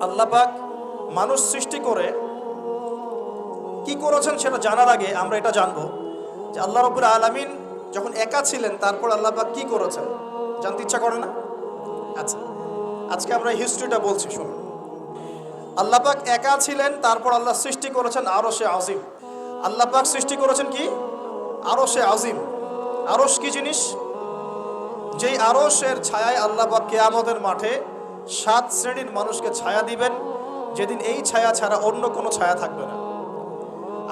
আল্লাহ পাক মানুষ সৃষ্টি করে কি করেছেন সেটা জানার আগে আমরা এটা জানবো যে আল্লাহ রাব্বুল আলামিন যখন একা ছিলেন তারপর আল্লাহ পাক কি করেছেন জানতে ইচ্ছা করে না? আচ্ছা, আজকে আমরা হিস্ট্রিটা বলছি, শুনুন। আল্লাহ পাক একা ছিলেন, তারপর আল্লাহ সৃষ্টি করেছেন আরশে আজিম। আল্লাহ পাক সৃষ্টি করেছেন কি? আরশে আজিম। আরশ কি জিনিস? যেই আরশের ছায়ায় আল্লাহ পাক কিয়ামতের মাঠে 7 শ্রেণীর মানুষকে ছায়া দিবেন, যেদিন এই ছায়া ছাড়া অন্য কোনো ছায়া থাকবে না।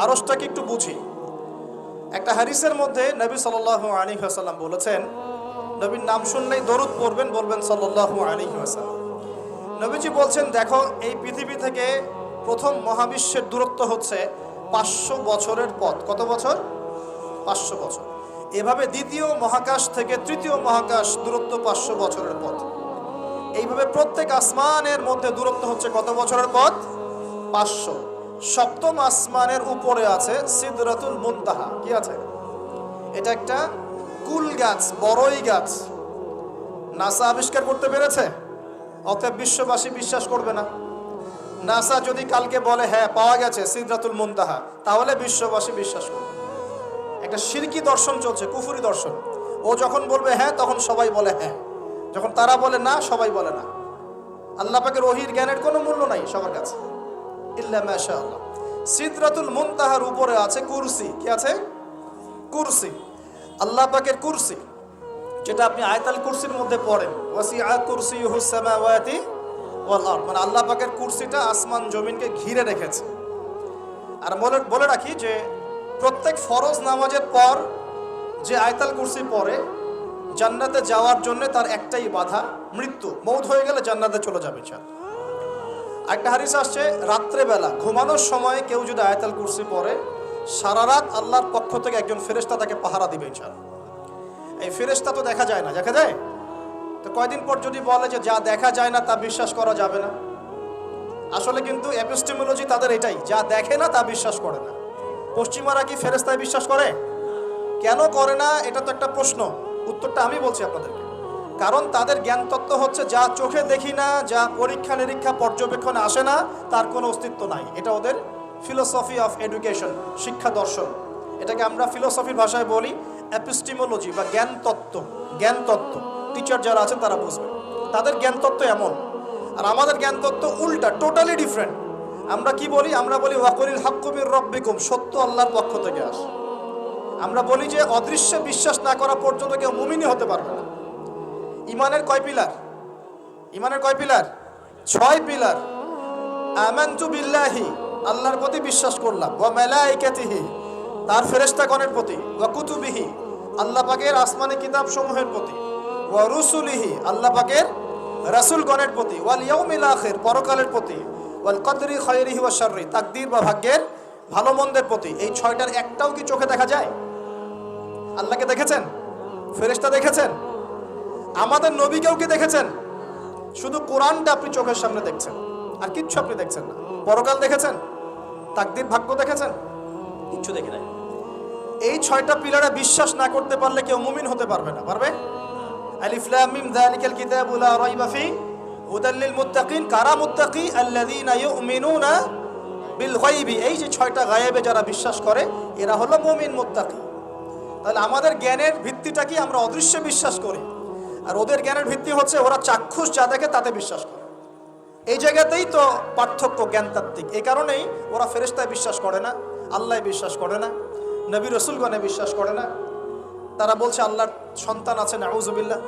আরশটাকে একটু বুঝি। একটা হাদিসের মধ্যে নবী সাল্লাল্লাহু আলাইহি ওয়াসাল্লাম বলেছেন, নবীর নাম শুনলেই দরুদ পড়বেন, বলবেন সাল্লাল্লাহু আলাইহি ওয়াসাল্লাম। নবীজি বলছেন, দেখো এই পৃথিবী থেকে প্রথম মহাবিশ্বের দূরত্ব হচ্ছে 500 বছরের পথ। কত বছর? 500 বছর। এভাবে দ্বিতীয় মহাকাশ থেকে তৃতীয় মহাকাশ দূরত্ব 500 বছরের পথ। এইভাবে প্রত্যেক আসমানের মধ্যে দূরত্ব হচ্ছে কত বছরের পথ? 500। সপ্তম আসমানের উপরে আছে সিদরাতুল মুনতাহা। কি আছে? এটা একটা কুল গাছ, বড়ই গাছ। নাসা আবিষ্কার করতে পেরেছে, অতএব বিশ্ববাসী বিশ্বাস করবে না। নাসা যদি কালকে বলে হ্যাঁ পাওয়া গেছে সিদরাতুল মুনতাহা, তাহলে বিশ্ববাসী বিশ্বাস করবে। একটা শিরকি দর্শন চলছে, কুফরি দর্শন। ও যখন বলবে হ্যাঁ, তখন সবাই বলে হ্যাঁ, যখন তারা বলে না, সবাই বলে না। আল্লাহ পাকের ওহীর জ্ঞানের কোনো মূল্য নাই সবার কাছে, ইল্লা মাশাআল্লাহ। সিদরাতুল মুনতাহার উপরে আছে কুরসি। কি আছে? কুরসি। আল্লাহ পাকের কুরসি, যেটা আপনি আয়াতুল কুরসির মধ্যে পড়েন, ওয়াসিআ কুরসিয়ুহুস সামাওয়াতি ওয়াল আরদ, মানে আল্লাহ পাকের কুরসিটা আসমান জমিনকে ঘিরে রেখেছে। আর বলে রাখি যে প্রত্যেক ফরজ নামাজের পর যে আয়াতুল কুরসি পড়ে, জান্নাতে যাওয়ার জন্য তার একটাই বাধা, মৃত্যু। মৌত হয়ে গেলে জান্নাতে চলে যাবে। একটা হাদিস আসছে, রাত্রেবেলা ঘুমানোর সময় কেউ যদি আয়াতুল কুরসি পড়ে, সারা রাত আল্লাহর পক্ষ থেকে একজন ফেরেশতা তাকে পাহারা দিবে ইনশাআল্লাহ। এই ফেরেশতা তো দেখা যায় না, দেখা যায়? তো কয়দিন পর যদি বলে যে যা দেখা যায় না তা বিশ্বাস করা যাবে না, আসলে কিন্তু এপিস্টেমোলজি তাদের এটাই, যা দেখে না তা বিশ্বাস করে না। পশ্চিমারা কি ফেরেশতায় বিশ্বাস করে? কেন করে না? এটা তো একটা প্রশ্ন, উত্তরটা আমি বলছি আপনাদেরকে। কারণ তাদের জ্ঞান তত্ত্ব হচ্ছে যা চোখে দেখি না, যা পরীক্ষা নিরীক্ষা পর্যবেক্ষণে আসে না, তার কোনো অস্তিত্ব নাই। এটা ওদের ফিলোসফি অফ এডুকেশন, শিক্ষা দর্শন। এটাকে আমরা ফিলোসফির ভাষায় বলি এপিস্টেমোলজি বা জ্ঞান তত্ত্ব। জ্ঞান তত্ত্ব টিচার যারা আছেন তারা বুঝবেন, তাদের জ্ঞান তত্ত্ব এমন। আর আমাদের জ্ঞান তত্ত্ব উল্টা, টোটালি ডিফারেন্ট। আমরা কি বলি? আমরা বলি ওয়াকুলিল হাক্কু মির রাব্বিকুম, সত্য আল্লাহর পক্ষ থেকে আসে। আমরা বলি যে অদৃশ্যে বিশ্বাস না করা পর্যন্ত কেউ মুমিনই হতে পারবে না। ইমানের কয় পিলার? ইমানের কয় পিলার? 6 পিলার। আমানতু বিল্লাহি, আল্লাহর প্রতি বিশ্বাস করলাম, ওয়া মালাইকাতিহি, তার ফেরেশতাগণের প্রতি, ওয়া কুতুবিহি, আল্লাহ পাকের আসমানি কিতাব সমূহের প্রতি, ওয়া রুসুলিহি, আল্লাহ পাকের রাসূলগণের প্রতি, ওয়াল ইয়াউমিল আখির, পরকালের প্রতি, ওয়াল কদরি খায়রিহি ওয়া শাররি, তাকদীর বা ভাগ্যের ভালো মন্দের প্রতি। এই 6টার একটাও কি চোখে দেখা যায়? আল্লাহকে দেখেছেন? ফেরেশতা দেখেছেন? আমাদের নবীকেও কি দেখেছেন? শুধু কোরআনটা আপনি চোখের সামনে দেখছেন, আর কিচ্ছু আপনি দেখছেন না। পরকাল দেখেছেন? তাকদীর, ভাগ্য দেখেছেন? কিচ্ছু দেখি নাই। এই 6টা পিলারে বিশ্বাস না করতে পারলে কেউ মুমিন হতে পারবে না। পারবে? আলিফ লাম মিম যালিকাল কিতাবু লা রাইবা ফি হুদাল লিল মুত্তাকিন। কারা মুত্তাকি? আল্লাযীনা ইউমিনুনা বিল গায়বি। এই যে 6টা গায়েবে যারা বিশ্বাস করে, এরা হলো মুমিন, মুত্তাকি। তাহলে আমাদের জ্ঞানের ভিত্তিটা কি? আমরা অদৃশ্যে বিশ্বাস করি। আর ওদের জ্ঞানের ভিত্তি হচ্ছে ওরা চাক্ষুষ যা দেখে তাতে বিশ্বাস করে। এই জায়গাতেই তো পার্থক্য জ্ঞানতাত্ত্বিক। এই কারণেই ওরা ফেরেশতায় বিশ্বাস করে না, আল্লাহ বিশ্বাস করে না, নবী রাসূলগণে বিশ্বাস করে না। তারা বলছে আল্লাহর সন্তান আছে, নাউযুবিল্লাহ।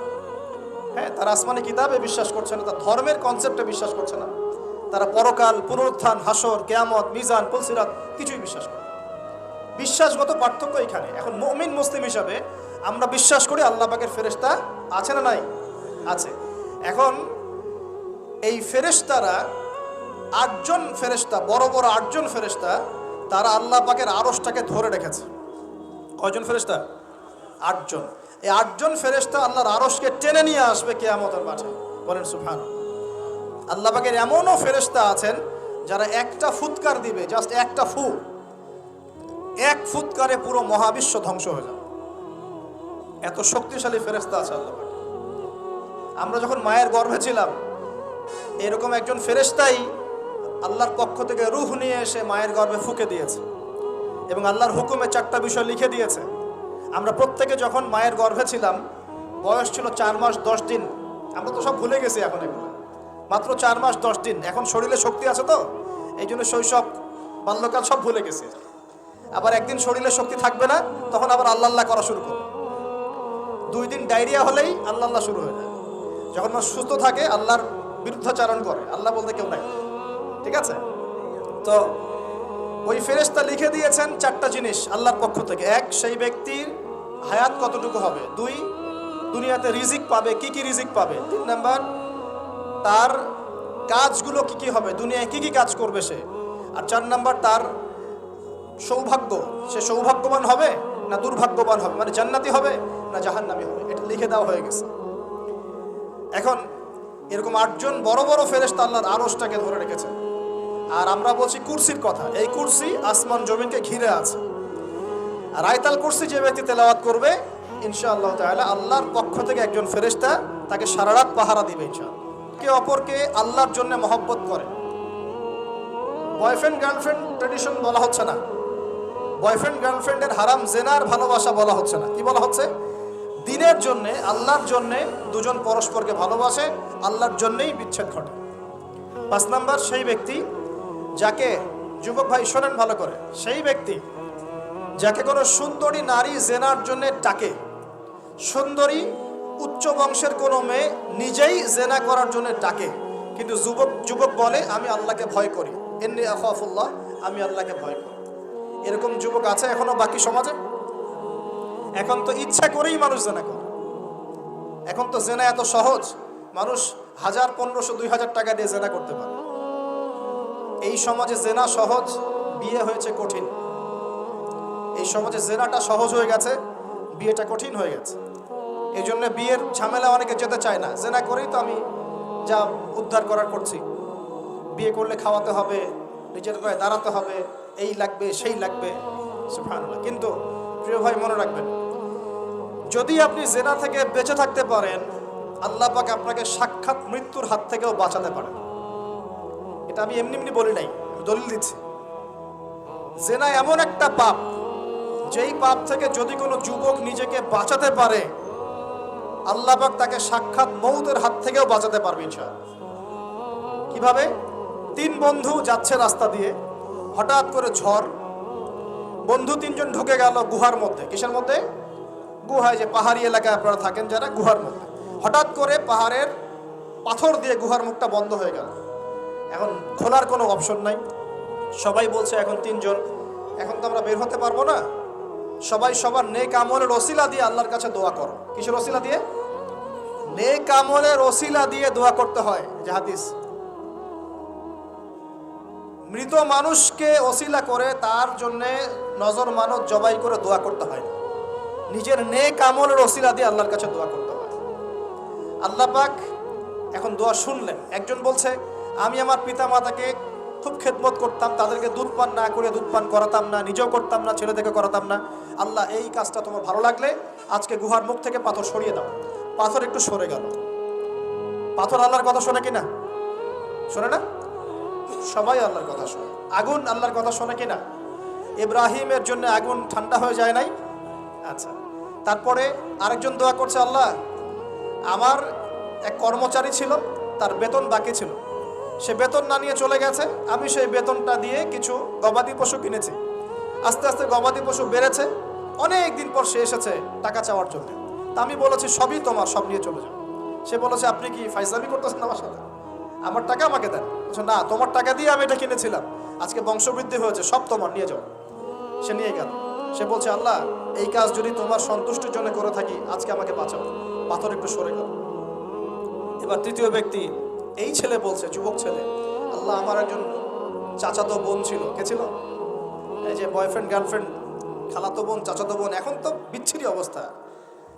হ্যাঁ, তারা আসমানি কিতাবে বিশ্বাস করছে না, তার ধর্মের কনসেপ্টে বিশ্বাস করছে না। তারা পরকাল, পুনরুত্থান, হাসর, কিয়ামত, মিজান, পুলসিরাত কিছুই বিশ্বাস করে না। বিশ্বাসগত পার্থক্য এখানে। এখন মুমিন মুসলিম হিসাবে আমরা বিশ্বাস করি আল্লাহ পাকের ফেরেশতা আছে না নাই? আছে। এখন এই ফেরেশতারা 8 জন ফেরেশতা, বড় বড় 8 জন ফেরেশতা, তারা আল্লাহ পাকের আরশটাকে ধরে রেখেছে। কয়জন ফেরেশতা? 8 জন। এই 8 জন ফেরেশতা আল্লাহর আরশকে টেনে নিয়ে আসবে কিয়ামতের মাঠে। বলেন সুবহানাল্লাহ। আল্লাহ পাকের এমনও ফেরেশতা আছেন যারা একটা ফুৎকার দিবে, জাস্ট একটা ফু, 1 ফুৎকারে পুরো মহাবিশ্ব ধ্বংস হয়ে যাবে। এত শক্তিশালী ফেরেশতা আছে আল্লাহ পাক। আমরা যখন মায়ের গর্ভে ছিলাম, এরকম একজন ফেরেশতাই আল্লাহর পক্ষ থেকে রূহ নিয়ে এসে মায়ের গর্ভে ফুঁকে দিয়েছে এবং আল্লাহর হুকুমে 4টা বিষয় লিখে দিয়েছে। আমরা প্রত্যেকে যখন মায়ের গর্ভে ছিলাম, বয়স ছিল 4 মাস 10 দিন। আমরা তো সব ভুলে গেছি এখন এগুলো, মাত্র 4 মাস 10 দিন। এখন শরীরে শক্তি আছে তো, এই জন্য শৈশব বাল্যকাল সব ভুলে গেছি। আবার একদিন শরীরে শক্তি থাকবে না, তখন আবার আল্লাহ আল্লাহ করা শুরু করবে। 2 দিন ডায়রিয়া হলেই আল্লাহ আল্লাহ শুরু হয়ে যায়। যখন মানুষ সুস্থ থাকে আল্লাহর বিরুদ্ধাচারণ করে, আল্লাহ বলতে কেউ নাই। ঠিক আছে? তো ওই ফেরেশতা লিখে দিয়েছেন 4টা জিনিস আল্লাহর পক্ষ থেকে। 1, সেই ব্যক্তির হায়াত কতটুকু হবে। 2, দুনিয়াতে রিজিক পাবে, কি কি রিজিক পাবে। 3 নাম্বার, তার কাজগুলো কি কি হবে, দুনিয়ায় কি কি কাজ করবে সে। আর 4 নাম্বার, তার সৌভাগ্য, সে সৌভাগ্যবান হবে না দুর্ভাগ্যবান হবে, মানে জান্নাতি হবে না জাহান্নামী হবে। এটা লিখে দেওয়া হয়ে গেছে। এখন এরকম 8 জন বড় বড় ফেরেশতা আল্লাহর আরশটাকে ধরে রেখেছে। আর আমরা বলছি কুরসির কথা। এই কুরসি আসমান জমিনকে ঘিরে আছে। আর আয়াতুল কুরসি যে ব্যক্তি তেলাওয়াত করবে ইনশাআল্লাহ তাআলা, আল্লাহর পক্ষ থেকে একজন ফেরেশতা তাকে সারা রাত পাহারা দিবে ইনশাআল্লাহ। কে অপরকে আল্লাহর জন্য মহব্বত করে। বয়ফ্রেন্ড গার্লফ্রেন্ড ট্র্যাডিশন বলা হচ্ছে না। বয়ফ্রেন্ড গার্লফ্রেন্ডের হারাম জেনার ভালোবাসা বলা হচ্ছে না। কি বলা হচ্ছে? দিনের জন্য, আল্লাহর জন্য দুজন পরস্পরকে ভালোবাসে, আল্লাহর জন্যই বিচ্ছেদ ঘটে। 5 নাম্বার, সেই ব্যক্তি যাকে, যুবক ভাই শোনেন ভালো করে, সেই ব্যক্তি যাকে কোনো সুন্দরী নারী জেনার জন্য ডাকে। সুন্দরী উচ্চ বংশের কোনো মেয়ে নিজেই জেনা করার জন্য ডাকে, কিন্তু যুবক বলে আমি আল্লাহকে ভয় করি, ইন্নী আখাফুল্লাহ, আমি আল্লাহকে ভয় করি। এরকম যুবক আছে এখনো বাকি সমাজে? এখন তো ইচ্ছা করেই মানুষ জেনা করে। এখন তো জেনা এত সহজ, মানুষ 1000, 1500, 2000 টাকা দিয়ে জেনা করতে পারে। এই সমাজে জেনা সহজ, বিয়ে হয়েছে কঠিন। এই সমাজে জেনাটা সহজ হয়ে গেছে, বিয়েটা কঠিন হয়ে গেছে। এই জন্য বিয়ের ঝামেলা অনেকে যেতে চায় না। জেনা করেই তো আমি যা উদ্ধার করার করছি। বিয়ে করলে খাওয়াতে হবে, নিজের পায়ে দাঁড়াতে হবে, এই লাগবে সেই লাগবে, সুবহানাল্লাহ। কিন্তু প্রিয় ভাই মনে রাখবেন, যদি আপনি জেনা থেকে বেঁচে থাকতে পারেন, আল্লাহ পাক আপনাকে সাক্ষাৎ মৃত্যুর হাত থেকেও বাঁচাতে পারেন। এটা আমি এমনি এমনি বলি নাই, আমি দলিল দিচ্ছি। জেনা এমন একটা পাপ, যেই পাপ থেকে যদি কোনো যুবক নিজেকে বাঁচাতে পারে, আল্লাহ পাক তাকে সাক্ষাৎ মৌতের হাত থেকেও বাঁচাতে পারবে ইনশাআল্লাহ। কিভাবে? 3 বন্ধু যাচ্ছে রাস্তা দিয়ে, হঠাৎ করে ঝড়, বন্ধু 3 জন ঢুকে গেল গুহার মধ্যে। কিসের মধ্যে? গুহায়, যে পাহাড়ি এলাকায় আপনারা থাকেন যারা, গুহার মধ্যে। হঠাৎ করে পাহাড়ের পাথর দিয়ে গুহার মুখটা বন্ধ হয়ে গেল। এখন খোলার কোনো অপশন নাই। সবাই বলছে এখন 3 জন, এখন তো আমরা বের হতে পারবো না। সবাই সবার নেক আমলের ওসিলা দিয়ে আল্লাহর কাছে দোয়া করো। কিসের ওসিলা দিয়ে? নেক আমলের ওসিলা দিয়ে দোয়া করতে হয়। যে হাদিস, মৃত মানুষকে ওসিলা করে তার জন্য নজর মানত জবাই করে দোয়া করতে হয় না। নিজের নেক আমলের ওসিলা দিয়ে আল্লাহর কাছে দোয়া করতে হয়। আল্লাহ পাক এখন দোয়া শুনলেন। একজন বলছে আমি আমার পিতা মাতাকে খুব খেদমত করতাম, তাদেরকে দুধ পান না করে দুধ পান করাতাম না, নিজেও করতাম না, ছেলেদেরকে করাতাম না। আল্লাহ এই কাজটা তোমার ভালো লাগলে আজকে গুহার মুখ থেকে পাথর সরিয়ে দাও। পাথর একটু সরে গেল। পাথর আল্লাহর কথা শোনে কিনা? শোনে না? সবাই আল্লাহর কথা শোনে। আগুন আল্লাহর কথা শোনে কিনা? ইব্রাহিমের জন্য আগুন ঠান্ডা হয়ে যায় নাই? আচ্ছা, তারপরে আরেকজন দোয়া করছে, আল্লাহ আমার এক কর্মচারী ছিল, তার বেতন বাকি ছিল, সে বেতন না নিয়ে চলে গেছে, আমি সেই বেতনটা দিয়ে কিছু গবাদি পশু কিনেছি। আস্তে আস্তে গবাদি পশু বেড়েছে, অনেক দিন পর সে এসেছে টাকা চাওয়ার জন্য। তা আমি বলেছি সবই তোমার, সব নিয়ে চলে যাও। সে বলেছে আপনি কি ফাইজলামি করতেছেন আমার সাথে? আমার টাকা আমাকে দেন। বলছে না, তোমার টাকা দিয়ে আমি এটা কিনেছিলাম, আজকে বংশবৃদ্ধি হয়েছে, সব তোমার, নিয়ে যাও। সে নিয়ে গেল। সে বলছে আল্লাহ এই কাজ যদি তোমার সন্তুষ্টির জন্য করে থাকি, আজকে আমাকে বাঁচাও। পাথর একটু সরে গেল। এবার তৃতীয় ব্যক্তি, এই ছেলে বলছে, যুবক ছেলে, আল্লাহ আমার একজন চাচাতো বোন ছিল। কে ছিল? এই যে বয়ফ্রেন্ড গার্লফ্রেন্ড, খালাতো বোন, চাচাতো বোন, এখন তো বিচ্ছিরি অবস্থা।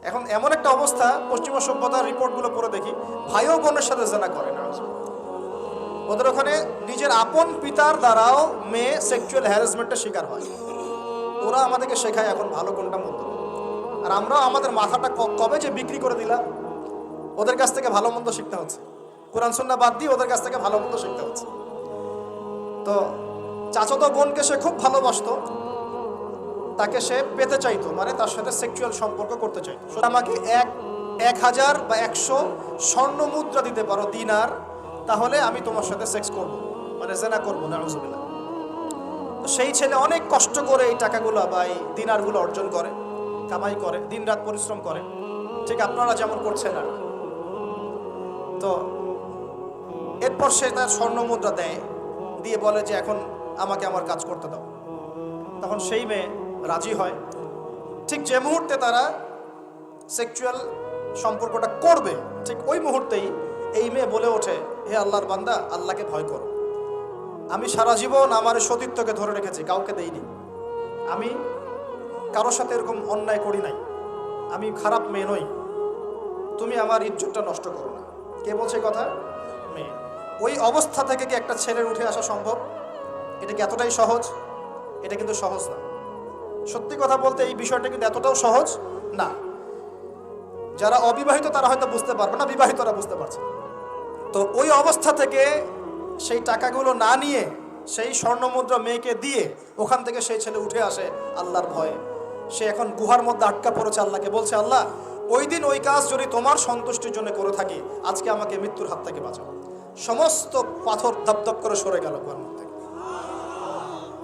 এখন এমন একটা অবস্থা, পশ্চিমা সভ্যতার রিপোর্টগুলো পড়ে দেখি, ভাইও বোনের সাথে জেনা করে না। ওদের ওখানে নিজের আপন পিতার দ্বারাও মেয়ে সেক্সুয়াল হ্যারাসমেন্টের শিকার হয়। ওরা আমাদেরকে শেখায় এখন ভালো কোনটা মন্দ, আর আমরাও আমাদের মাথাটা কবে যে বিক্রি করে দিলাম, ওদের কাছ থেকে ভালো মন্দ শিখতে হচ্ছে। কোরআন সুন্নাহ বাদ দিয়ে ওদের কাছ থেকে ভালো মন্দ শিখতে হচ্ছে। তো চাচাতো বোনকে সে খুব ভালোবাসতো, তাকে সে পেতে চাইতো, মানে তার সাথে সেক্সুয়াল সম্পর্ক করতে চাইতো। আমাকে 1000 বা 100 স্বর্ণ মুদ্রা দিতে পারো, দিনার, তাহলে আমি তোমার সাথে সেক্স করব, মানে জেনা করবো, নাউজুবিল্লাহ। তো সেই ছেলে অনেক কষ্ট করে এই টাকাগুলো বা এই দিনারগুলো অর্জন করে, কামাই করে, দিনরাত পরিশ্রম করে, ঠিক আপনারা যেমন করছেন আর। তো এরপর সে তার স্বর্ণ মুদ্রা দেয়, দিয়ে বলে যে এখন আমাকে আমার কাজ করতে দাও। তখন সেই মেয়ে রাজি হয়। ঠিক যে মুহূর্তে তারা সেক্সুয়াল সম্পর্কটা করবে, ঠিক ওই মুহূর্তেই এই মেয়ে বলে ওঠে, হে আল্লাহর বান্দা, আল্লাহকে ভয় করো। আমি সারা জীবন আমার সতীত্বকে ধরে রেখেছি, কাউকে দেইনি, আমি কারোর সাথে এরকম অন্যায় করি নাই, আমি খারাপ মেয়ে নই, তুমি আমার ইজ্জতটা নষ্ট করো না। কে বলছে কথা? মেয়ে। ওই অবস্থা থেকে কি একটা ছেলের উঠে আসা সম্ভব? এটা কি এতটাই সহজ? এটা কিন্তু সহজ না। সত্যি কথা বলতে এই বিষয়টা কিন্তু এতটাও সহজ না। যারা অবিবাহিত তারা হয়তো বুঝতে পারবে না, বিবাহিতরা বুঝতে পারছে। তো ওই অবস্থা থেকে সেই টাকাগুলো না নিয়ে সেই স্বর্ণমুদ্রা মেয়েকে দিয়ে ওখান থেকে সেই ছেলে উঠে আসে আল্লাহর ভয়ে। সে এখন গুহার মধ্যে আটকা পড়েছে, আল্লাহকে বলছে, আল্লাহ ওই দিন ওই কাজ যদি তোমার সন্তুষ্টির জন্য করে থাকি, আজকে আমাকে মৃত্যুর হাত থেকে বাঁচাও। সমস্ত পাথর দপদপ করে সরে গেল গুহার মধ্যে।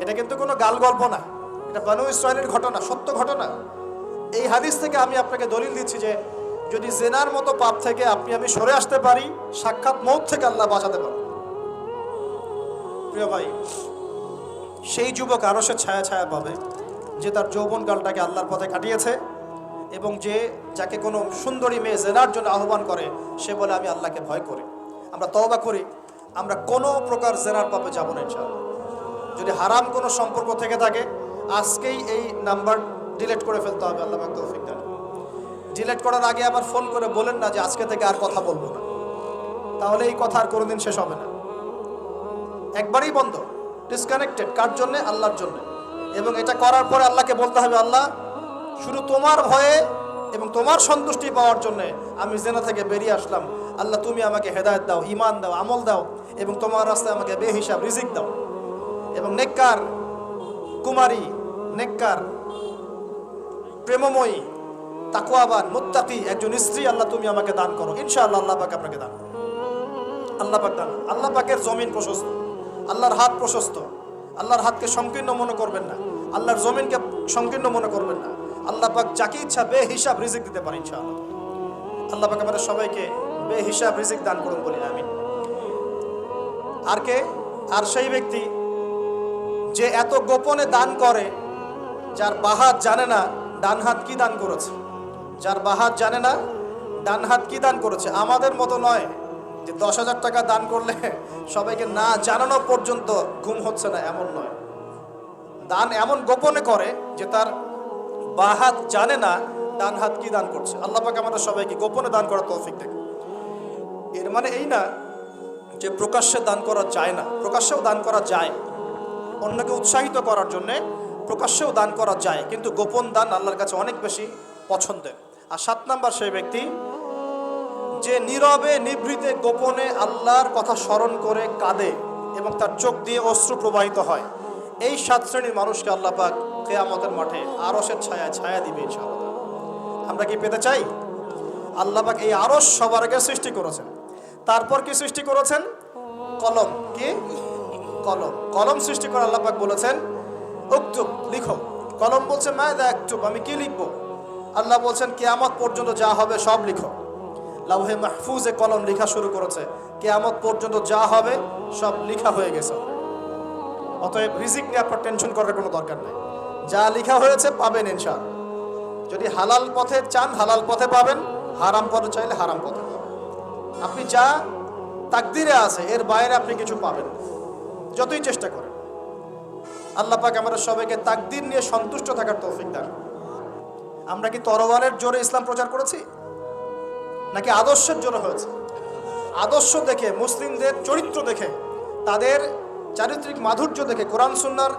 এটা কিন্তু কোনো গাল গল্প না, এটা বনু ইসরাইলের ঘটনা, সত্য ঘটনা। এই হাদিস থেকে আমি আপনাকে দলিল দিচ্ছি যে যদি জেনার মতো পাপ থেকে আমি সরে আসতে পারি, সাক্ষাৎ মৌত থেকে আল্লাহ বাঁচাতে পারে। প্রিয় ভাই, সেই যুবক আরো সে ছায়া ছায়া পাবে যে তার যৌবনকালটাকে আল্লাহর পথে কাটিয়েছে, এবং যাকে কোনো সুন্দরী মেয়ে জেনার জন্য আহ্বান করে, সে বলে আমি আল্লাহকে ভয় করি। আমরা তওবা করি, আমরা কোনো প্রকার জেনার পাপে যাব না ইনশাআল্লাহ। যদি হারাম কোনো সম্পর্ক থেকে থাকে, আজকেই এই নাম্বার ডিলিট করে ফেলতে হবে। আল্লাহ পাক তৌফিক দেন। ডিলিট করার আগে আবার ফোন করে বলেন না যে আজকে থেকে আর কথা বলবো না, তাহলে এই কথা আর কোনোদিন শেষ হবে না। একবারই বন্ধ, ডিসকানেক্টেড। কার জন্য? আল্লাহর জন্য। এবং এটা করার পরে আল্লাহকে বলতে হবে, আল্লাহ শুধু তোমার ভয়ে এবং তোমার সন্তুষ্টি পাওয়ার জন্য আমি জেনা থেকে বেরিয়ে আসলাম। আল্লাহ তুমি আমাকে হেদায়েত দাও, ঈমান দাও, আমল দাও, এবং তোমার রাস্তায় আমাকে বেহিসাব রিজিক দাও, এবং নেককার কুমারী, নেককার প্রেমময়ী, তাকওয়াবান, মুত্তাকি একজন স্ত্রী আল্লাহ তুমি আমাকে দান করো। ইনশাআল্লাহ আল্লাহ পাক আপনাকে দান করো। আল্লাহ পাক দান। আল্লাহ পাকের জমিন প্রশস্ত, আল্লাহর হাত প্রশস্ত। আল্লাহর হাতকে সংকীর্ণ মনে করবেন না, আল্লাহর জমিনকে সংকীর্ণ মনে করবেন না। আল্লাহ পাক যাকে ইচ্ছা বেহিসাব রিজিক দিতে পারে ইনশাআল্লাহ। আল্লাহ পাক আমাদের সবাইকে বেহিসাব রিজিক দান করুন বলি আমিন। আর সেই ব্যক্তি যে এত গোপনে দান করে, যার বাহাত জানে না ডান হাত কি দান করেছে, যার বাহাত জানে না ডান হাত কি দান করেছে। আমাদের মতো নয় যে 10,000 টাকা দান করলে সবাইকে না জানানো পর্যন্ত ঘুম হচ্ছে না, এমন নয়। দান এমন গোপনে করে যে তার বাহাত জানে না ডান হাত কি দান করছে। আল্লাহ পাক আমাদের সবাইকে গোপনে দান করার তৌফিক দেন। এর মানে এই না যে প্রকাশ্যে দান করা যায় না, প্রকাশ্যেও দান করা যায়। অন্যকে উৎসাহিত করার জন্যে প্রকাশ্যেও দান করা যায়, কিন্তু গোপন দান আল্লাহর কাছে অনেক বেশি পছন্দের। আর 7 নাম্বার সেই ব্যক্তি যে নীরবে নিভৃতে গোপনে আল্লাহর কথা স্মরণ করে কাঁদে এবং তার চোখ দিয়ে অশ্রু প্রবাহিত হয়। এই 7 শ্রেণীর মানুষকে আল্লাহ পাক কিয়ামতের মাঠে আরশের ছায়ায় ছায়া দিবে ইনশাআল্লাহ। আমরা কি পেতে চাই? আল্লাহ পাক এই আরশ সবার আগে সৃষ্টি করেছেন। তারপর কি সৃষ্টি করেছেন? কলম। কি? কলম। কলম সৃষ্টি করে আল্লাহ পাক বলেছেন উকতুব, লিখো। কলম বলছে মাযা আকতুব, আমি কি লিখবো? আল্লাহ বলছেন কিয়ামত পর্যন্ত যা হবে সব লিখো। লাউহে মাহফুজে কলম লেখা শুরু করেছে, কিয়ামত পর্যন্ত যা হবে সব লেখা হয়ে গেছে। অতএব রিজিক নিয়ে আপনার টেনশন করার কোনো দরকার নেই। যা লেখা হয়েছে পাবেন ইনশাআল্লাহ। যদি হালাল পথে চান হালাল পথে পাবেন, হারাম পথে চাইলে হারাম পথে পাবেন। আপনি যা তাকদিরে আছে এর বাইরে আপনি কিছু পাবেন যতই চেষ্টা করেন। আল্লাহ পাক আমাদের সবাইকে তাকদির নিয়ে সন্তুষ্ট থাকার তৌফিক দান। আমরা কি তরবারের জোরে ইসলাম প্রচার করেছি, নাকি আদর্শের জোরে হয়েছে? আদর্শ দেখে, মুসলিমদের চরিত্র দেখে, তাদের চারিত্রিক মাধুর্য দেখে, কোরআন সুন্নাহর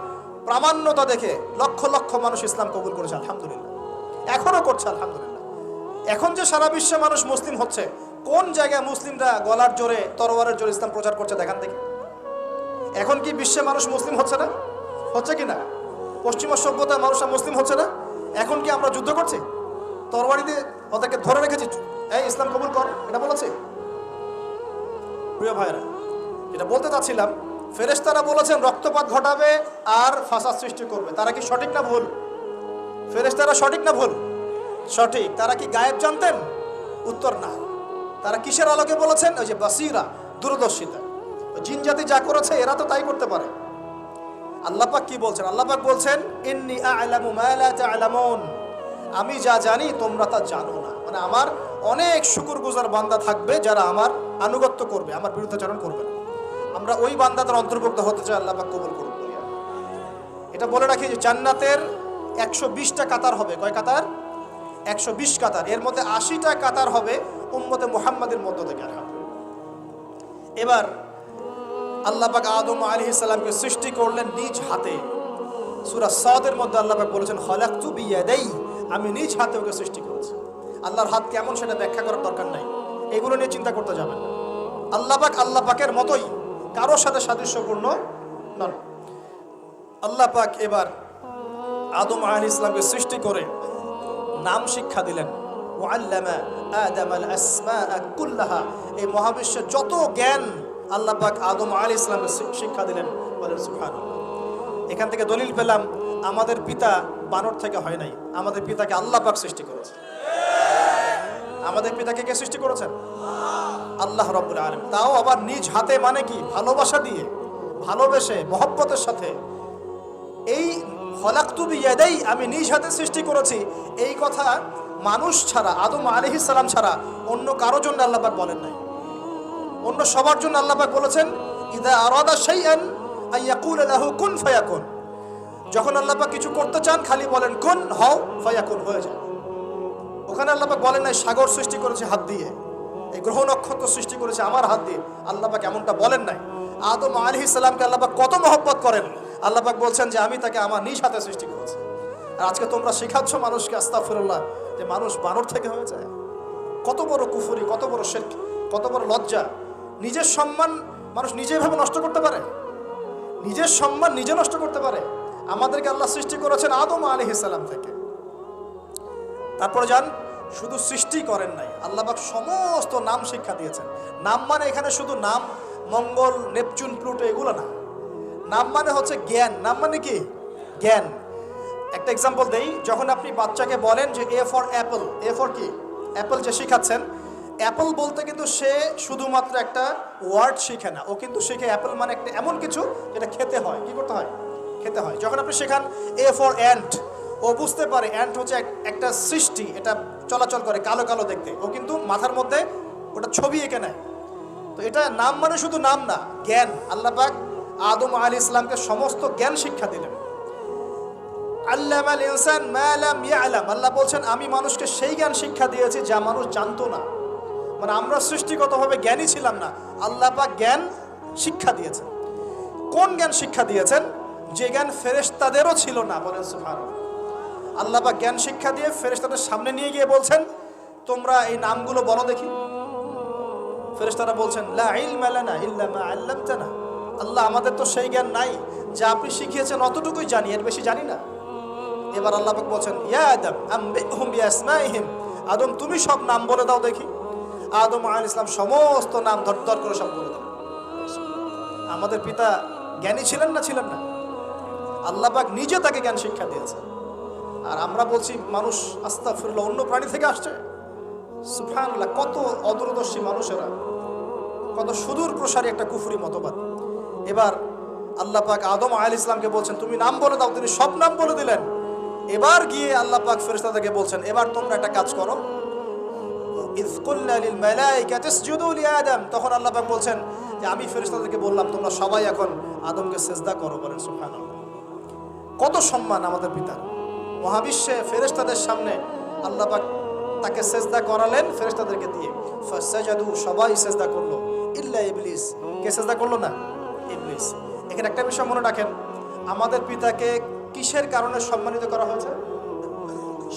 প্রামাণ্যতা দেখে লক্ষ লক্ষ মানুষ ইসলাম কবুল করেছে আলহামদুলিল্লাহ, এখনো করছে আলহামদুলিল্লাহ। এখন যে সারা বিশ্বে মানুষ মুসলিম হচ্ছে কোন জায়গায় মুসলিমরা গলার জোরে তরবারের জোরে ইসলাম প্রচার করছে দেখান থেকে। এখন কি বিশ্বে মানুষ মুসলিম হচ্ছে না? হচ্ছে কি না? পশ্চিমা সভ্যতার মানুষরা মুসলিম হচ্ছে না? এখন কি আমরা যুদ্ধ করছি? তরবারি দিয়ে ওদেরকে ধরে রেখেছি, এই ইসলাম কবুল কর, এটা বলেছে? প্রিয় ভাইরা, এটা বলতে চাচ্ছিলাম, ফেরেশতারা বলেছেন রক্তপাত ঘটাবে আর ফাসাদ সৃষ্টি করবে। তারা কি সঠিক না ভুল? ফেরেশতারা সঠিক না ভুল? সঠিক। তারা কি গায়েব জানতেন? উত্তর না। তারা কিসের আলোকে বলেছেন? ওই যে বাসিরা, দূরদর্শিতা। জিন জাতি যা করেছে এরা তো তাই করতে পারে। আল্লাহ পাক কি বলছেন? আল্লাহ পাক বলছেন ইন্নী আ'লামু মা লা তা'লামুন, আমি যা জানি তোমরা তা জানো না। মানে আমার অনেক শুকরগুজার বান্দা থাকবে যারা আমার আনুগত্য করবে, আমার বিরুদ্ধাচরণ করবে না। আমরা ওই বান্দাদের অন্তর্ভুক্ত হতে চাই, আল্লাহ পাক কবুল করুন। এটা বলে রাখি যে জান্নাতের 120টা কাতার হবে। কয় কাতার? 120 কাতার। এর মধ্যে 80টা কাতার হবে উম্মতে মুহাম্মাদের মধ্য থেকে। এবার আল্লাহ পাক আদম আলাইহিস সালামকে সৃষ্টি করলেন নিজ হাতে। সূরা সাদের মধ্যে আল্লাহ পাক বলেছেন খালাকতু বিয়াদাই, আমি নিজ হাতে ওকে সৃষ্টি করেছি। আল্লাহর হাত কেমন সেটা ব্যাখ্যা করার দরকার নাই, এগুলো নিয়ে চিন্তা করতে যাবেন না। আল্লাহ পাকের মতোই, কারোর সাথে সাদৃশ্যপূর্ণ নন। আল্লাহ পাক এবার আদম আলাইহিস সালামকে সৃষ্টি করে নাম শিক্ষা দিলেন। ওয়াল্লামা আদামাল আসমাআ কুল্লাহা, এই মহাবিশ্বের যত জ্ঞান আল্লাহ পাক আদম আলাইহিস সালামকে শিক্ষা দিলেন। বলেন সুবহানাল্লাহ। এখান থেকে দলিল পেলাম আমাদের পিতা বানর থেকে হয় নাই, আমাদের পিতাকে আল্লাহ পাক সৃষ্টি করেছে। আমাদের পিতাকে কে সৃষ্টি করেছেন? আল্লাহ রাব্বুল আলামিন। তাও আবার নিজ হাতে, মানে কি? ভালোবাসা দিয়ে, ভালোবেসে, মহব্বতের সাথে। এই খলাকতু বিয়াদাই, আমি নিজ হাতে সৃষ্টি করেছি, এই কথা মানুষ ছাড়া, আদম আলাইহিস সালাম ছাড়া অন্য কারো জন্য আল্লাহ পাক বলেন নাই। অন্য সবার জন্য আল্লাহ পাক বলেছেন ইযা আরাদা শাইআন আইয়াকুলা লাহু কুন ফায়াকুন। যখন আল্লাহ পাক কিছু করতে চান খালি বলেন কুন, হও, ফায়াকুন, হয়ে যায়। ওখানে আল্লাহ পাক বলেন নাই সাগর সৃষ্টি করেছে হাত দিয়ে, এই গ্রহ নক্ষত্র সৃষ্টি করেছে আমার হাত দিয়ে। আল্লাহ পাক এমনটা বলেন নাই। আদম আলাইহিস সালামকে আল্লাহ পাক কত মহব্বত করেন, আল্লাহ পাক বলছেন যে আমি তাকে আমার নিজ হাতে সৃষ্টি করেছি। আর আজকে তোমরা শেখাচ্ছ মানুষকে, আস্তাগফিরুল্লাহ, যে মানুষ বানর থেকে হয়ে যায়। কত বড় কুফরি, কত বড় শিরক, কত বড় লজ্জা। নিজের সম্মান মানুষ নিজে ভাবে নষ্ট করতে পারে, নিজের সম্মান নিজে নষ্ট করতে পারে। আমাদেরকে আল্লাহ সৃষ্টি করেছেন আদম আলাইহিস সালাম থেকে। তারপরে যান, শুধু সৃষ্টি করেন নাই, আল্লাহ পাক সমস্ত নাম শিক্ষা দিয়েছেন। নাম মানে এখানে শুধু নাম, মঙ্গল, নেপচুন, প্লুটো এগুলো না। নাম মানে হচ্ছে জ্ঞান। নাম মানে কি? জ্ঞান। একটা এক্সাম্পল দেই, যখন আপনি বাচ্চাকে বলেন যে A for Apple, A for কি? অ্যাপল যে শিখাচ্ছেন, অ্যাপল বলতে কিন্তু সে শুধুমাত্র একটা ওয়ার্ড শিখে না, ও কিন্তু শিখে অ্যাপল মানে একটা এমন কিছু যেটা খেতে হয়। কি করতে হয়? খেতে হয়। যখন আপনি শেখান এ ফর অ্যান্ট, ও বুঝতে পারে অ্যান্ট হচ্ছে একটা সৃষ্টি, এটা চলাচল করে, কালো কালো দেখতে, ও কিন্তু মাথার মধ্যে ওটা ছবি এঁকে নেয়। তো এটা নাম মানে শুধু নাম না, জ্ঞান। আল্লাহ পাক আদম আলাইহিস সালামকে সমস্ত জ্ঞান শিক্ষা দিলেন। আল্লামাল ইনসান মা লাম ইয়ালাম, আল্লাহ বলছেন আমি মানুষকে সেই জ্ঞান শিক্ষা দিয়েছি যা মানুষ জানতো না। মানে আমরা সৃষ্টিগতভাবে জ্ঞানী ছিলাম না, আল্লাহ পাক জ্ঞান শিক্ষা দিয়েছেন। কোন জ্ঞান শিক্ষা দিয়েছেন? যে জ্ঞান ফেরেশতাদেরও ছিল না। বলেন সুবহানাল্লাহ। আল্লাহ পাক জ্ঞান শিক্ষা দিয়ে ফেরেশতাদের সামনে নিয়ে গিয়ে বলছেন তোমরা এই নামগুলো বলো দেখি। ফেরেশতারা বলছেন লা ইলমা লানা ইল্লা মা আল্লামতানা, আল্লাহ আমাদের তো সেই জ্ঞান নাই, যা আপনি শিখিয়েছেন অতটুকুই জানি, এর বেশি জানি না। এবার আল্লাহ পাক বলছেন ইয়া আদম আম্বিহুম বিআসমাইহিম, আদম তুমি সব নাম বলে দাও দেখি। আদম আলাইহিস সালাম সমস্ত নাম ধর করে সব বলে দিলেন। আমাদের পিতা জ্ঞানী ছিলেন না? ছিলেন না? আল্লাহ পাক নিজে তাকে জ্ঞান শিক্ষা দিয়েছেন। আর আমরা বলছি মানুষ আস্তাগফিরুল্লাহ অন্য প্রাণী থেকে আসছে। সুবহানাল্লাহ, কত অদূরদর্শী মানুষেরা, কত সুদূর প্রসারী একটা কুফরি মতবাদ। এবার আল্লাহ পাক আদম আলাইহিস সালামকে বলছেন তুমি নাম বলে দাও, তিনি সব নাম বলে দিলেন। এবার গিয়ে আল্লাহ পাক ফেরেশতাদেরকে বলছেন এবার তোমরা একটা কাজ করো, ইয কুলনা লিল মালাইকাতি ইসজুদু লি আদম, তখন আল্লাহ পাক বলছেন যে আমি ফেরেশতাদেরকে বললাম তোমরা সবাই এখন আদমকে সিজদা করো। বলেন সুবহানাল্লাহ। কত সম্মান আমাদের পিতার। মহাবিশ্বে ফেরেশতাদের সামনে আল্লাহ পাক তাকে সিজদা করালেন ফেরেশতাদেরকে দিয়ে। ফাসাজাদু, সবাই সিজদা করলো, ইল্লা ইবলিস। কে সিজদা করলো না? ইবলিস। এখানে একটা বিষয় মনে রাখেন, আমাদের পিতাকে কিসের কারণে সম্মানিত করা হয়েছে?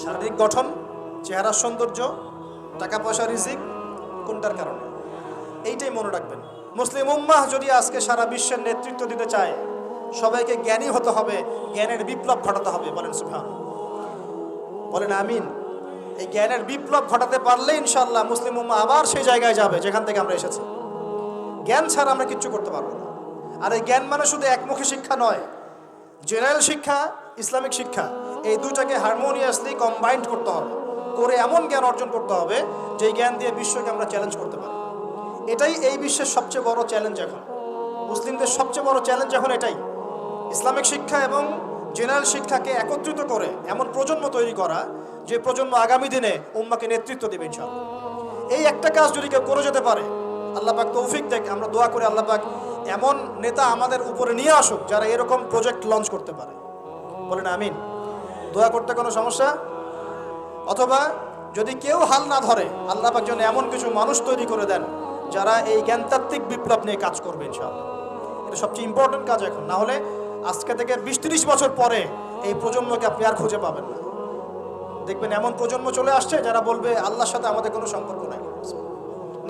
শারীরিক গঠন, চেহারার সৌন্দর্য, টাকা পয়সা, রিজিক, কোনটার কারণে? এইটাই মনে রাখবেন। মুসলিম উম্মাহ যদি আজকে সারা বিশ্বের নেতৃত্ব দিতে চায়, সবাইকে জ্ঞানী হতে হবে, জ্ঞানের বিপ্লব ঘটাতে হবে। বলেন সুবহানাল্লাহ, বলেন আমিন। এই জ্ঞানের বিপ্লব ঘটাতে পারলে ইনশাআল্লাহ মুসলিম উম্মাহ আবার সেই জায়গায় যাবে যেখান থেকে আমরা এসেছি। জ্ঞান ছাড়া আমরা কিচ্ছু করতে পারবো না। আর এই জ্ঞান মানে শুধু একমুখী শিক্ষা নয়, জেনারেল শিক্ষা, ইসলামিক শিক্ষা, এই দুটাকে হারমোনিয়াসলি কম্বাইন্ড করতে হবে, করে এমন জ্ঞান অর্জন করতে হবে যে জ্ঞান দিয়ে বিশ্বকে আমরা চ্যালেঞ্জ করতে পারি। এটাই এই বিশ্বের সবচেয়ে বড় চ্যালেঞ্জ এখন, মুসলিমদের সবচেয়ে বড় চ্যালেঞ্জ এখন এটাই, ইসলামিক শিক্ষা এবং জেনারেল শিক্ষাকে একত্রিত করে এমন প্রজন্ম তৈরি করা যে প্রজন্ম আগামী দিনে উম্মাকে নেতৃত্ব দেবে ইনশাআল্লাহ। এই একটা কাজ যদি কেউ করে যেতে পারে, আল্লাহ পাক তৌফিক দেখ, আমরা দোয়া করি আল্লাহ পাক এমন নেতা আমাদের উপরে নিয়ে আসুক যারা এরকম প্রজেক্ট লঞ্চ করতে পারে। বলেন আমিন। দোয়া করতে কোনো সমস্যা? অথবা যদি কেউ হাল না ধরে, আল্লাহ পাক যেন এমন কিছু মানুষ তৈরি করে দেন যারা এই জ্ঞানতাত্ত্বিক বিপ্লব নিয়ে কাজ করবে ইনশাআল্লাহ। এটা সবচেয়ে ইম্পর্টেন্ট কাজ এখন, না হলে আজকে থেকে 20-30 বছর পরে এই প্রজন্মকে আপনি আর খুঁজে পাবেন না। দেখবেন এমন প্রজন্ম চলে আসছে যারা বলবে আল্লাহর সাথে আমাদের কোনো সম্পর্ক নাই,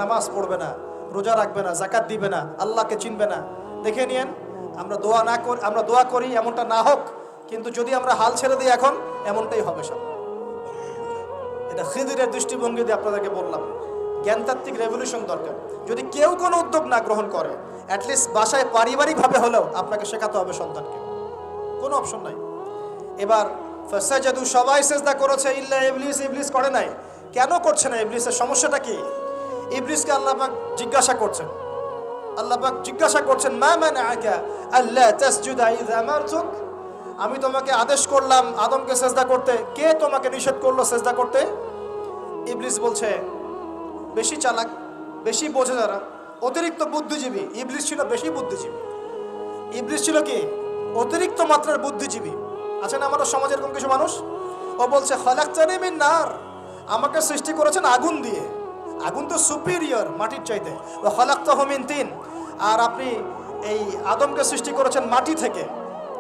নামাজ পড়বে না, রোজা রাখবে না, যাকাত দিবে না, আল্লাহকে চিনবে না। দেখে নিয়েন, আমরা দোয়া করি এমনটা না হোক, কিন্তু যদি আমরা হাল ছেড়ে দিই এখন এমনটাই হবে সব। এটা খিদিরের দৃষ্টিভঙ্গি দিয়ে আপনাদেরকে বললাম, জ্ঞানতাত্ত্বিক রেভলিউশন দরকার। যদি কেউ কোনো উদ্যোগ না গ্রহণ করে, অ্যাটলিস্ট বাসায় পারিবারিকভাবে হলেও আপনাকে শেখাতে হবে সন্তানকে, কোনো অপশন নাই। এবার ফাসাজাদু, সবাই সেজদা করেছে ইল্লা ইবলিস, ইবলিস করে নাই। কেন করছে না ইবলিসের সমস্যাটা কি? ইবলিসকে আল্লাহ পাক জিজ্ঞাসা করছেন, মা মানাআকা আল্লা তাসজুদা ইয আমারতুক, আমি তোমাকে আদেশ করলাম আদমকে সেজদা করতে, কে তোমাকে নিষেধ করলো সেজদা করতে? ইবলিস বলছে, বেশি চালাক, বেশি বোঝে যারা, অতিরিক্ত বুদ্ধিজীবী। ইবলিস ছিল বেশি বুদ্ধিজীবী। ইবলিস ছিল কি? অতিরিক্ত মাত্রার বুদ্ধিজীবী। আছেন আমাদের সমাজে এরকম কিছু মানুষ, ও বলছে খালাকতানি মিন নার, আমাকে সৃষ্টি করেছেন আগুন দিয়ে, আগুন তো সুপিরিয়র মাটির চাইতে। ওয়া খালাকতাহু মিন তিন, আর আপনি এই আদমকে সৃষ্টি করেছেন মাটি থেকে,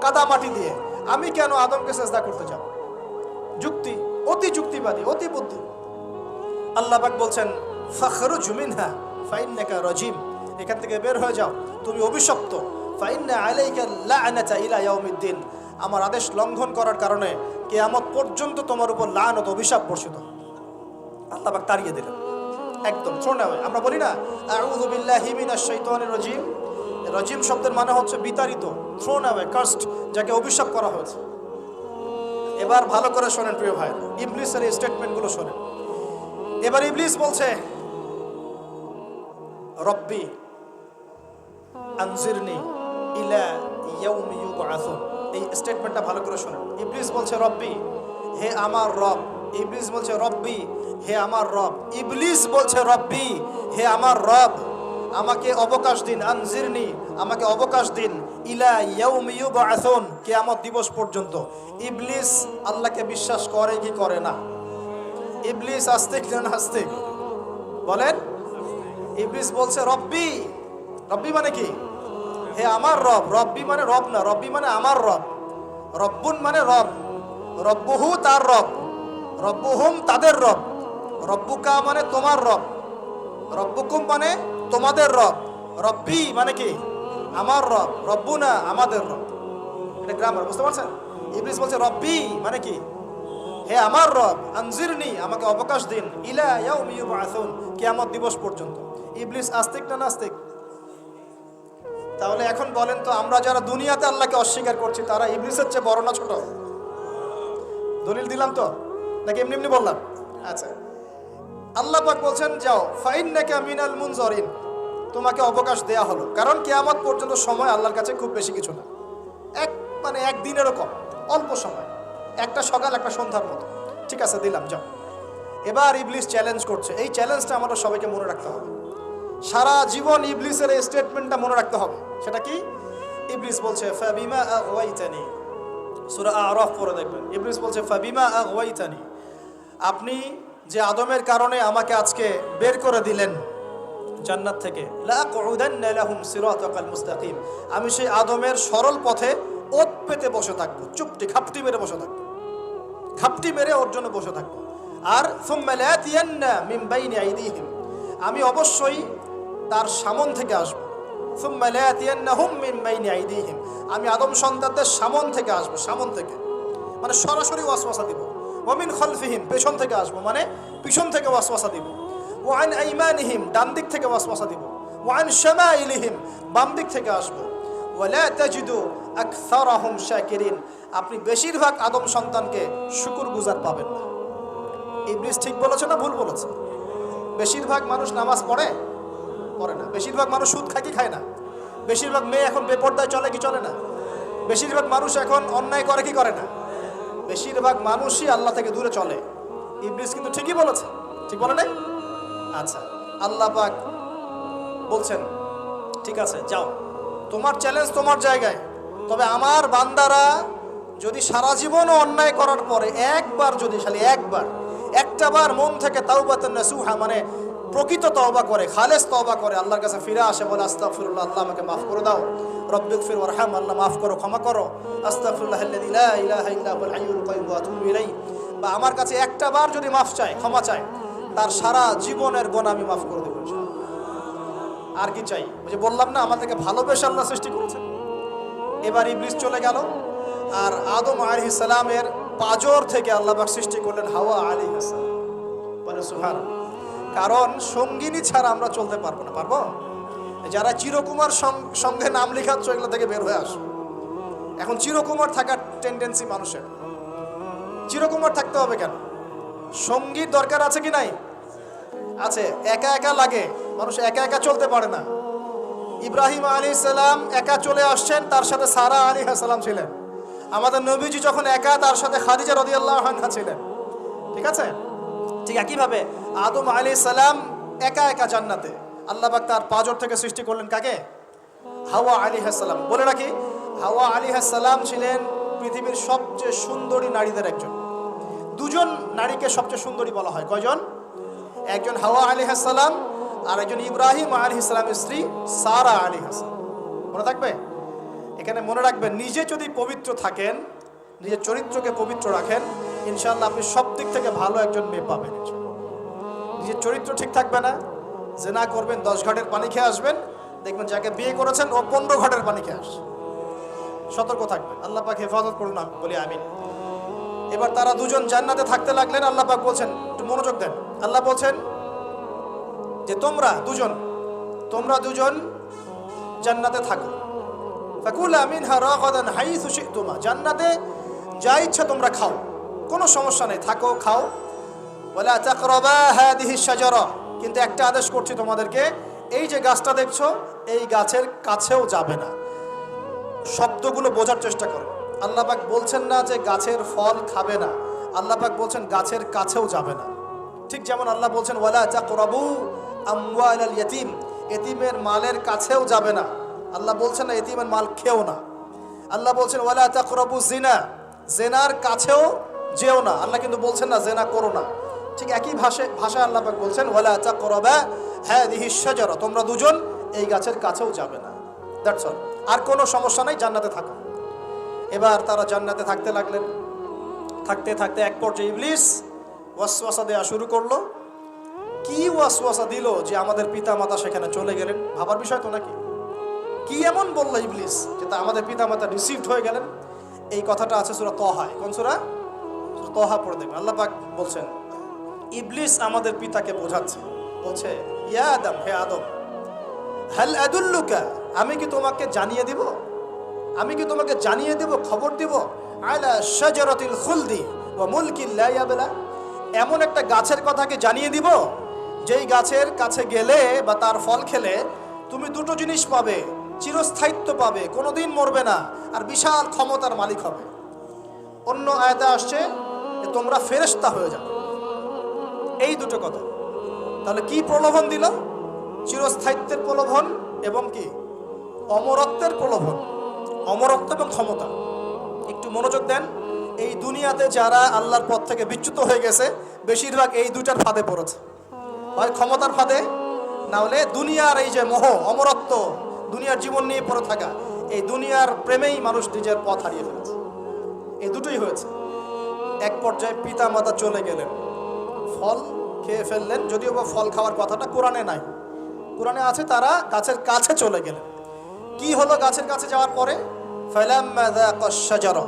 কাদা মাটি দিয়ে, আমি কেন আদমকে সেজদা করতে যাব? যুক্তি, অতি যুক্তিবাদী, অতি বুদ্ধি। আল্লাহ পাক বলছেন ফাখরুজ মিনহা ফাইন্নাকা রাজিম, এখান থেকে বের হয়ে যাও, তুমি অভিশপ্ত। ফাইন্না আলাইকা লা'নাতা ইলা ইয়াউমিদ্দিন, আমার আদেশ লঙ্ঘন করার কারণে কিয়ামত পর্যন্ত তোমার উপর লানত, অভিশাপ বর্ষিত। আল্লাহ পাক তাড়িয়ে দিলেন, একদম থ্রোন অ্যাওয়ে। আমরা বলি না আউযু বিল্লাহি মিনাশ শাইতানির রাজিম, রাজিম শব্দের মানে হচ্ছে বিতাড়িত, থ্রোন অ্যাওয়ে, কার্সড, যাকে অভিশাপ করা হয়েছে। এবার ভালো করে শোনেন প্রিয় ভাই, ইবলিসের এই স্টেটমেন্টগুলো শোনেন। এবার ইবলিস বলছে রব্বি আনজিরনি ইলা ইয়াউমি ইউবআসুন, এই স্টেটমেন্টটা ভালো করে শোনেন। ইবলিস বলছে রব্বি, হে আমার রব। ইবলিস বলছে রব্বি, হে আমার রব। ইবলিস বলছে রব্বি, হে আমার রব, আমাকে অবকাশ দিন, আনজিরনি, আমাকে অবকাশ দিন, ইলা ইয়াউমি ইউবআসুন, কিয়ামত দিবস পর্যন্ত। ইবলিস আল্লাহকে বিশ্বাস করে কি করে না? ইবলিস আস্তিক না নাস্তিক? বলেন। ইবলিস বলছে রব্বি, রব্বি মানে কি? হে আমার রব। রব্বি মানে রব না, রব্বি মানে আমার রব। রব্বুন মানে রব, রব্বুহু তার রব, রব্বুহুম তাদের রব, রব্বুকা মানে তোমার রব, রব্বুকুম মানে তোমাদের রব, রব্বি মানে কি? আমার রব, রব্বুনা আমাদের রব। এটা গ্রামার, বুঝতে পারছেন? ইবলিস বলছে রব্বি মানে কি? হে আমার রব, আনজিরনি, আমাকে অবকাশ দিন, ইলা ইয়াউমি ইউবআসুন, কিয়ামত দিবস পর্যন্ত। ইবলিস আস্তিক না নাস্তিক? তাহলে এখন বলেন তো, আমরা যারা দুনিয়াতে আল্লাহকে অস্বীকার করছি তারা ইবলিসের চেয়ে বড় না ছোট? দলিল দিলাম তো, নাকি এমনি এমনি বললাম? আচ্ছা, আল্লাহ পাক বলছেন যাও, ফাইন্নাকা মিনাল মুনজারিন, তোমাকে অবকাশ দেয়া হলো, কারণ কিয়ামত পর্যন্ত সময় আল্লাহর কাছে খুব বেশি কিছু না, এক দিনেরও কম, অল্প সময়, একটা সকাল একটা সন্ধ্যার মতো। ঠিক আছে, দিলাম, যাও। এবার ইবলিস চ্যালেঞ্জ করছে। এই চ্যালেঞ্জটা আমাদের সবাইকে মনে রাখতে হবে, সারা জীবন ইবলিসের এই স্টেটমেন্টটা মনে রাখতে হবে। সেটা কি? ইবলিস বলছে ফাবিমা আগওয়াইতানি, সূরা আরাফ পড়ে দেখবেন। ইবলিস বলছে ফাবিমা আগওয়াইতানি, আপনি যে আদমের কারণে আমাকে আজকে বের করে দিলেন জান্নাত থেকে, লাআকুদান্না লাহুম সিরাতাকাল মুস্তাকিম, আমি সেই আদমের সরল পথে ওত পেতে বসে থাকবো, চুপটি খাপটি মেরে বসে থাকবো, খাপটি মেরে ওর জন্য বসে থাকবো। আর সুম্মা লাতিয়ান্না মিন বাইনি আইদিহিম, আমি অবশ্যই তার সামন থেকে আসবো। সুম্মা লায়াতিয়ান্নাহুম মিন বাইনি আইদিহিম, আমি আদম সন্তানদের সামন থেকে আসবো, সামন থেকে মানে সরাসরি ওয়াসওয়াসা দিব। ওয়া মিন খালফিহিম, পেছন থেকে আসবো মানে পিছন থেকে ওয়াসওয়াসা দিব। ওয়া আন আইমানিহিম, ডান দিক থেকে ওয়াসওয়াসা দিব। ওয়া আন শামাইলিহিম, বাম দিক থেকে আসবো। ওয়া লা তাজিদু আকসারাহুম শাকিরিন, আপনি বেশিরভাগ আদম সন্তানকে শুকরগুজার পাবেন না। ইবলিস ঠিক বলেছে না ভুল বলেছে? বেশিরভাগ মানুষ নামাজ পড়ে না, বেশিরভাগ মানুষ সুদ খায় কি খায় না, বেশিরভাগ মেয়ে এখন বেপরদায় চলে কি চলে না, বেশিরভাগ মানুষ এখন অন্যায় করে কি করে না, বেশিরভাগ মানুষই আল্লাহ থেকে দূরে চলে। ইবলিস কিন্তু ঠিকই বলেছে, ঠিক বলে নাই? আচ্ছা, আল্লাহ পাক বলছেন ঠিক আছে যাও, তোমার চ্যালেঞ্জ তোমার জায়গায়, তবে আমার বান্দারা যদি সারা জীবনও অন্যায় করার পরে একবার, যদি খালি একটা বার মন থেকে তাওবাতুন নাসুহা মানে প্রকৃত তওবা করে, খালেস তওবা করে, আল্লাহর কাছে ফিরে আসে, বলে আস্তাগফিরুল্লাহ, আল্লাহ আমাকে মাফ করে দাও, রব্বিগফির ওয়ারহাম, আল্লাহ মাফ করো, ক্ষমা করো, আস্তাগফিরুল্লাহাল্লাযী লা ইলাহা ইল্লা হুয়াল হাইয়ুল কাইয়্যুম ওয়া আতুবু ইলাইহি, বা আমার কাছে একটা বার যদি মাফ চায়, ক্ষমা চায়, তার সারা জীবনের গুনাহ আমি মাফ করে দেব। আর কি চাই? ওই যে বললাম না, আমাদেরকে ভালোবেসে আল্লাহ সৃষ্টি করেছে। এবার ইবলিস চলে গেল, আর আদম আলাইহিস সালামের পাজর থেকে আল্লাহ পাক সৃষ্টি করলেন হাওয়া আলাইহিস সালাম। বলে সুবহানাল্লাহ। কারণ সঙ্গিনী ছাড়া আমরা চলতে পারবো না। পারবো? যারা চিরকুমার সঙ্গে নাম লেখাচ্ছ, এগুলো থেকে বের হয়ে আসো। এখন চিরকুমার থাকার টেন্ডেন্সি মানুষের, চিরকুমার থাকতে হবে কেন? সঙ্গীর দরকার আছে কি নাই? আছে। একা একা লাগে, মানুষ একা একা চলতে পারে না। ইব্রাহিম আলাইহিস সালাম একা চলে আসছেন, তার সাথে সারা আলাইহিস সালাম ছিলেন। আমাদের নবীজি যখন একা, তার সাথে খাদিজা রাদিয়াল্লাহু আনহা ছিলেন। ঠিক আছে? ঠিক একইভাবে আদম আলাইহিস সালাম একা একা জান্নাতে, আল্লাহ পাক তার পাজর থেকে সৃষ্টি করলেন কাকে? হাওয়া আলাইহিস সালাম। বলে রাখি, হাওয়া আলাইহিস সালাম ছিলেন পৃথিবীর সবচেয়ে সুন্দরী নারীদের একজন। দুজন নারীকে সবচেয়ে সুন্দরী বলা হয়। কয়জন? একজন হাওয়া আলাইহিস সালাম, আর একজন ইব্রাহিম আলাইহিস সালামের স্ত্রী সারা আলাইহিস সালাম। মনে থাকবে? এখানে মনে রাখবেন, নিজে যদি পবিত্র থাকেন, নিজের চরিত্রকে পবিত্র রাখেন, ইনশাআল্লাহ আপনি সব দিক থেকে ভালো একজন মেয়ে পাবেন। নিজের চরিত্র ঠিক থাকবে না, জিনা করবেন, 10 ঘাটের পানি খেয়ে আসবেন, দেখবেন যাকে বিয়ে করেছেন ও 15 ঘাটের পানি খেয়ে আসছে। সতর্ক থাকবেন। আল্লাহ পাক হেফাজত করুন, বলি আমিন। এবার তারা দুজন জান্নাতে থাকতে লাগলেন। আল্লাহ পাক বলছেন, একটু মনোযোগ দেন, আল্লাহ বলছেন যে তোমরা দুজন জান্নাতে থাকো। ফাকুলা মিনহা রাগাদান হাইসু শি'তুমা, জান্নাতে যা ইচ্ছা তোমরা খাও, কোনো সমস্যা নেই, থাকো, খাও। ওয়ালা তাকরাবা হাদিহি শাজারা, কিন্তু একটা আদেশ করছি তোমাদেরকে, এই যে গাছটা দেখছো, এই গাছের কাছেও যাবে না। শব্দগুলো বোঝার চেষ্টা করো। আল্লাহ পাক বলছেন না যে গাছের ফল খাবে না, আল্লাহ পাক বলছেন গাছের কাছেও যাবে না। ঠিক যেমন আল্লাহ বলছেন ওয়ালা তাকরাবু আমওয়ালাল ইয়াতীম, এতিমের মালের কাছেও যাবে না। আল্লাহ বলছেন না এতিমের মাল খেও না। আল্লাহ বলছেন ওয়ালা তাকরাবু জিনা, জেনার কাছেও যেও না। আল্লাহ কিন্তু বলছেন না জেনা করো না। ঠিক একই ভাষায় আল্লাহ পাক বলছেন ওয়ালা তাকরাবা হাদিহি শাজারা, তোমরা দুজন এই গাছের কাছেও যাবে না। That's all. আর কোনো সমস্যা নাই, জান্নাতে থাকো। এবার তারা জান্নাতে থাকতে লাগলেন। থাকতে থাকতে এক পর্যায়ে ইবলিস ওয়াসওয়াসা দেওয়া শুরু করলো। কি ওয়াসওয়াসা দিল যে আমাদের পিতা মাতা সেখানে চলে গেলেন? ভাবার বিষয় তো নাকি? কি এমন বললো ইবলিস যে তা আমাদের পিতা মাতা রিসিভড হয়ে গেলেন? এই কথাটা আছে সূরা তাহায়। কোন সূরা? তাহা পড়ে দেখবেন। আল্লাহ পাক বলছেন, ইবলিস আমাদের পিতাকে বোঝাচ্ছে, বলছে ইয়া আদম, হে আদম, হাল আদুল্লুকা, আমি কি তোমাকে জানিয়ে দিব, খবর দিব, আলা শাজারাতিল খুলদি ওয়া মুলকিন লা ইয়াবলা, এমন একটা গাছের কথাকে জানিয়ে দিব যেই গাছের কাছে গেলে বা তার ফল খেলে তুমি দুটো জিনিস পাবে, চিরস্থায়িত্ব পাবে, কোনোদিন মরবে না, আর বিশাল ক্ষমতার মালিক হবে। অন্য আয়াতে আসছে যে তোমরা ফেরেশতা হয়ে যাবে। এই দুটো কথা। তাহলে কি প্রলোভন দিল? চিরস্থায়িত্বের প্রলোভন এবং কি অমরত্বের প্রলোভন, অমরত্ব এবং ক্ষমতা। একটু মনোযোগ দেন, এই দুনিয়াতে যারা আল্লাহর পথ থেকে বিচ্যুত হয়ে গেছে, বেশিরভাগ এই দুটার ফাঁদে পড়েছে। হয় ক্ষমতার ফাঁদে, না হলে দুনিয়ার এই যে মোহ, অমরত্ব, দুনিয়ার জীবন নিয়ে পড়ে থাকা, এই দুনিয়ার প্রেমেই মানুষ নিজের পথ হারিয়ে ফেলেছে। এই দুটোই হয়েছে। এক পর্যায়ে পিতা মাতা চলে গেলেন, ফল খেয়ে ফেললেন, যদিও বা ফল খাওয়ার কথাটা কোরআনে নাই, কোরআনে আছে তারা গাছের কাছে চলে গেলেন। কি হলো গাছের কাছে যাওয়ার পরে? ফালাম্মা যাকাশ শাজারা,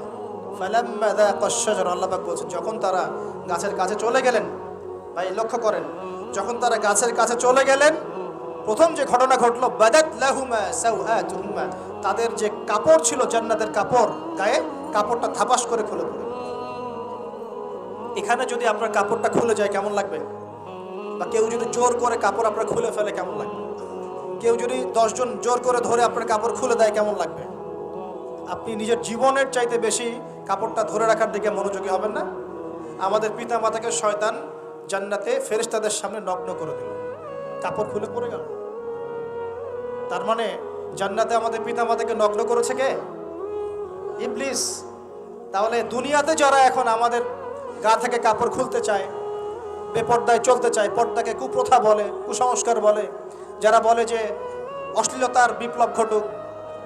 ফালাম্মা যাকাশ শাজারা, আল্লাহ পাক বলছেন যখন তারা গাছের কাছে চলে গেলেন। ভাই লক্ষ্য করেন, যখন তারা গাছের কাছে চলে গেলেন, প্রথম যে ঘটনা ঘটলো, বাদাত লাহুমা সাওআতুহুমা, তাদের যে কাপড় ছিল জান্নাতের কাপড়, গায়ে কাপড়টা থাপাস করে খুলে পড়ে। এখানে যদি আপনার কাপড়টা খুলে যায় কেমন লাগবে? বা কেউ যদি জোর করে কাপড় আপনার খুলে ফেলে কেমন লাগবে? কেউ যদি 10 জন জোর করে ধরে আপনার কাপড় খুলে দেয় কেমন লাগবে? আপনি নিজের জীবনের চাইতে বেশি কাপড়টা ধরে রাখার দিকে মনোযোগী হবেন না? আমাদের পিতা মাতাকে শয়তান জান্নাতে ফেরেশতাদের সামনে নগ্ন করে দিল, কাপড় খুলে পড়ে গেল। তার মানে জান্নাতে আমাদের পিতা মাতাকে নগ্ন করেছে কে? ইবলিস। তাহলে দুনিয়াতে যারা এখন আমাদের গা থেকে কাপড় খুলতে চায়, বেপর্দায় চলতে চায়, পর্দাকে কুপ্রথা বলে, কুসংস্কার বলে, যারা বলে যে অশ্লীলতার বিপ্লব ঘটুক,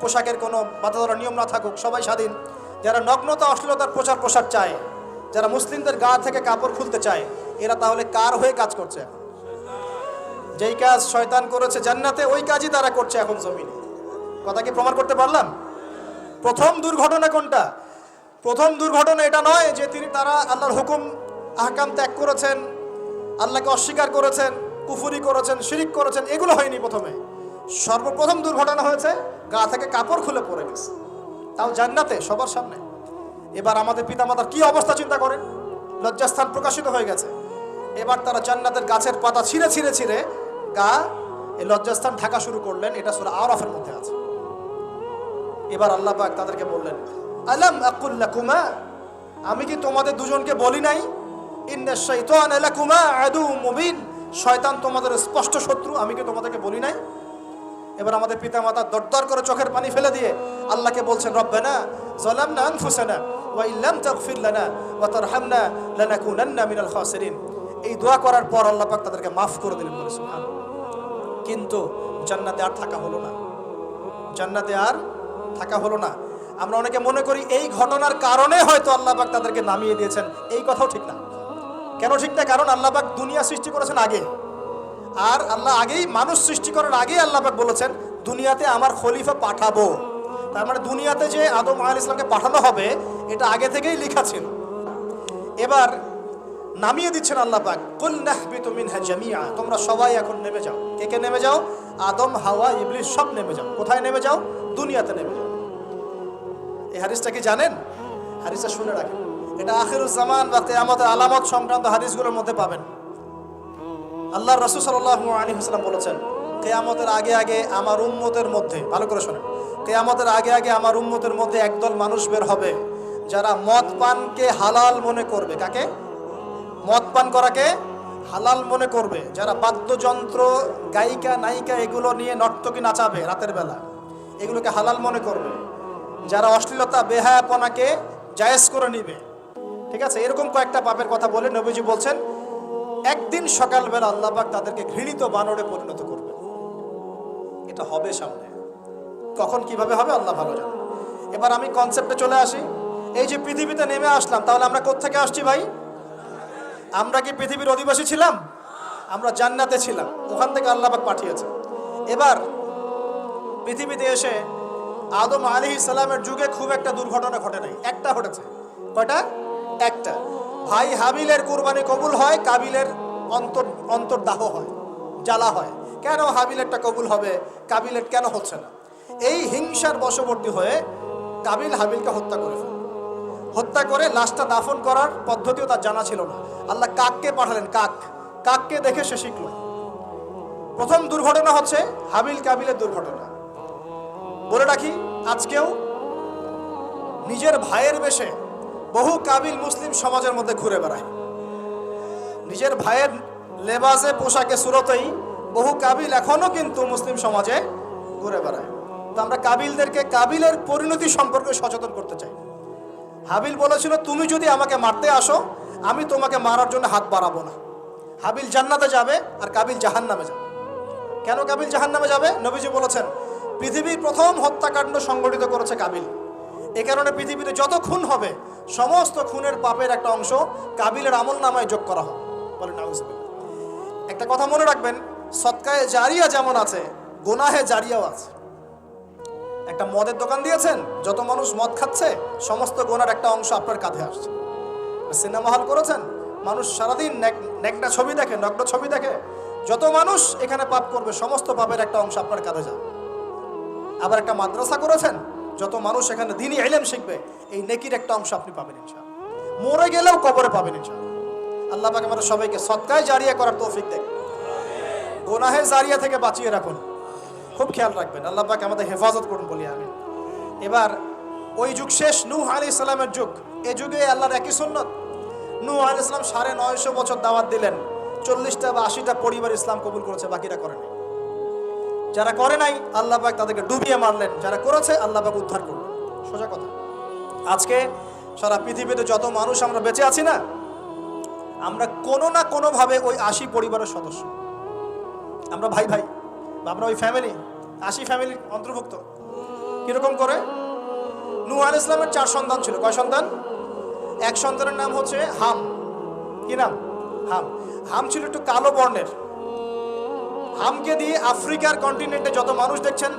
পোশাকের কোনো বাধা ধরা নিয়ম না থাকুক, সবাই স্বাধীন, যারা নগ্নতা অশ্লীলতার প্রচার প্রসার চায়, যারা মুসলিমদের গা থেকে কাপড় খুলতে চায়, এরা তাহলে কার হয়ে কাজ করছে? যেই কাজ শয়তান করেছে জান্নাতে, ওই কাজই তারা করছে এখন জমিনে। কথা কি প্রমাণ করতে পারলাম? প্রথম দুর্ঘটনা কোনটা? প্রথম দুর্ঘটনা এটা নয় যে তারা আল্লাহর হুকুম আহকাম ত্যাগ করেছেন, আল্লাহকে অস্বীকার করেছেন, কুফরি করেছেন, শিরিক করেছেন, এগুলো হয়নি। প্রথমে সর্বপ্রথম দুর্ঘটনা হয়েছে গা থেকে কাপড় খুলে পড়ে গেছে, তাও জান্নাতে সবার সামনে। এবার আমাদের পিতামাতার কি অবস্থা চিন্তা করেন, লজ্জাস্থান প্রকাশিত হয়ে গেছে। এবার তারা জান্নাতের গাছের পাতা ছিঁড়ে ছিঁড়ে ছিঁড়ে গা এই লজ্জাস্থান ঢাকা শুরু করলেন। এটা সূরা আরাফের মধ্যে আছে। এবার আল্লাহ পাক তাদেরকে বললেন, আলাম আকুল লাকুমা, আমি কি তোমাদের দুজনকে বলি নাই, ইন্নাশ শাইতানা লাকুমা আদুউম মুবিন, শয়তান তোমাদের স্পষ্ট শত্রু, আমি কি তোমাদেরকে বলি নাই? এবার আমাদের পিতামাতা দরদর করে চোখের পানি ফেলে দিয়ে আল্লাহকে বলছেন, রব্বানা যালামনা আনফুসানা ওয়া ইল্লাম তাগফির লানা ওয়া তারহামনা লানাকুনান্না মিনাল খাসিরিন। এই দোয়া করার পর আল্লাহ পাক তাদেরকে মাফ করে দিলেন, বলে সুবহানাল্লাহ। কিন্তু জান্নাতে আর থাকা হলো না, জান্নাতে আর থাকা হলো না। আমরা অনেকে মনে করি এই ঘটনার কারণে হয়তো আল্লাহ পাক তাদেরকে নামিয়ে দিয়েছেন, এই কথাও ঠিক না। কেন ঠিক না? কারণ আল্লাহ পাক দুনিয়া সৃষ্টি করেছেন আগে, আর আল্লাহ আগেই মানুষ সৃষ্টি করার আগেই আল্লাহ পাক বলেছেন দুনিয়াতে আমার খলিফা পাঠাবো। তার মানে দুনিয়াতে যে আদম আলাইহিস সালামকে পাঠানো হবে এটা আগে থেকেই লেখা ছিল। এবার নামিয়ে দিচ্ছেন আল্লাহ পাক, কুল নাহবিতু মিনহা জামিআ, তোমরা সবাই এখন নেমে যাও। কে কে নেমে যাও? আদম, হাওয়া, ইবলিস সব নেমে যাও। কোথায় নেমে যাও? দুনিয়াতে নেমে যাও। এই হাদিসটা কি জানেন? হাদিসটা শুনে রাখেন, এটা আখিরুজ জামান বা কিয়ামতের আলামত সংক্রান্ত হাদিসগুলোর মধ্যে পাবেন। আল্লাহর রাসূল সাল্লাল্লাহু আলাইহি ওয়াসাল্লাম বলেছেন, কিয়ামতের আগে আগে আমার উম্মতের মধ্যে, ভালো করে শোনেন, কিয়ামতের আগে আগে আমার উম্মতের মধ্যে একদল মানুষ বের হবে যারা মদ পানকে হালাল মনে করবে। কাকে? মদ পান করাকে হালাল মনে করবে। যারা বাদ্যযন্ত্র, গায়িকা, নায়িকা এগুলো নিয়ে নর্তকী নাচাবে রাতের বেলা, এগুলোকে হালাল মনে করবে। যারা অশ্লীলতা, বেহায়াপনাকে জায়েজ করে নিবে। ঠিক আছে, এরকম কয়েকটা পাপের কথা বলে নবীজি বলছেন একদিন সকালবেলা আল্লাহ পাক তাদেরকে ঘৃণিত বানরে পরিণত করবে। এটা হবে সামনে, কখন কিভাবে হবে আল্লাহ ভালো জানে। এবার আমি কনসেপ্টে চলে আসি। এই যে পৃথিবীতে নেমে আসলাম, তাহলে আমরা কোত্থেকে আসছি ভাই? আমরা কি পৃথিবীর অধিবাসী ছিলাম? আমরা জান্নাতে ছিলাম, ওখান থেকে আল্লাহ পাক পাঠিয়েছে। এবার পৃথিবীতে এসে আদম আলাইহিস সালামের যুগে খুব একটা দুর্ঘটনা ঘটে নাই, একটা ঘটেছে। কয়টা? একটা। ভাই হাবিলের কুরবানি কবুল হয়, কাবিলের অন্তর্দাহ হয়, জ্বালা হয়। কেন হাবিলেরটা কবুল হবে, কাবিলের কেন হচ্ছে না? এই হিংসার বশবর্তী হয়ে কাবিল হাবিলকে হত্যা করে ফেলে। হত্যা করে লাশটা দাফন করার পদ্ধতিও তার জানা ছিল না। আল্লাহ কাককে পাঠালেন, কাককে দেখে সে শিখল। প্রথম দুর্ঘটনা হচ্ছে হাবিল কাবিলের দুর্ঘটনা। বলে রাখি, আজকেও নিজের ভাইয়ের বেশে বহু কাবিল মুসলিম সমাজের মধ্যে ঘুরে বেড়ায়। নিজের ভাইয়ের লেবাসে, পোশাকে, সুরতেই বহু কাবিল এখনো কিন্তু মুসলিম সমাজে ঘুরে বেড়ায়। তো আমরা কাবিলদেরকে কাবিলের পরিণতি সম্পর্কে সচেতন করতে চাই। হাবিল বলেছিল, তুমি যদি আমাকে মারতে আসো, আমি তোমাকে মারার জন্য হাত বাড়াবো না। হাবিল জান্নাতে যাবে আর কাবিল জাহান্নামে যাবে। কেন কাবিল জাহান্নামে যাবে? নবীজি বলেছেন, পৃথিবীর প্রথম হত্যাকাণ্ড সংগঠিত করেছে কাবিল। এ কারণে পৃথিবীতে যত খুন হবে, সমস্ত খুনের পাপের একটা অংশ কাবিলের আমল নামায় যোগ করা হবে। বলে নাউজুবিল্লাহ। একটা কথা মনে রাখবেন, সদকায়ে জারিয়া যেমন আছে, গুনাহে জারিয়াও আছে। একটা মদের দোকান দিয়েছেন, যত মানুষ মদ খাচ্ছে সমস্ত গুনার একটা অংশ আপনার কাঁধে আসছে। সিনেমা হল করেছেন, মানুষ সারাদিন নেকড়া ছবি দেখে, নগ্ন ছবি দেখে, যত মানুষ এখানে পাপ করবে সমস্ত পাপের একটা অংশ আপনার কাঁধে যাবে। আবার একটা মাদ্রাসা করেছেন, যত মানুষ এখানে দ্বীনি ইলম শিখবে, এই নেকির একটা অংশ আপনি পাবেন ইনশাআল্লাহ। মরে গেলেও কবরে পাবেন ইনশাআল্লাহ। আল্লাহ পাক আমাদের সবাইকে সদকায়ে জারিয়া করার তৌফিক দেন, গুনাহে জারিয়া থেকে বাঁচিয়ে রাখুন। খুব খেয়াল রাখবেন, আল্লাহ পাক আমাদের হেফাজত করুন বলি আমি। এবার ওই যুগ শেষ, নূহ আলাইহিস সালামের যুগ। এই যুগে আল্লাহর একই সুন্নত। নূহ আলাইহিস সালাম 950 বছর দাওয়াত দিলেন, 40টা বা 80টা পরিবার ইসলাম কবুল করেছে, বাকিরা করে নাই। যারা করে নাই আল্লাহ পাক তাদেরকে ডুবিয়ে মারলেন, যারা করেছে আল্লাহ পাক উদ্ধার করলেন। সোজা কথা। আজকে সারা পৃথিবীতে যত মানুষ আমরা বেঁচে আছি না, আমরা কোনো না কোনোভাবে ওই 80 পরিবারের সদস্য। আমরা ভাই ভাই, আমরা ওই ফ্যামিলি, 80 ফ্যামিলির অন্তর্ভুক্ত। কিরকম করে? নূহ আলাইহিস সালামের 4 সন্তান ছিল। কয় সন্তান? এক সন্তানের নাম হচ্ছে হাম। কি নাম? হাম। হাম ছিল একটু কালো বর্ণের। হামকে দিয়ে আফ্রিকার কন্টিনেন্টে যত মানুষ দেখছেন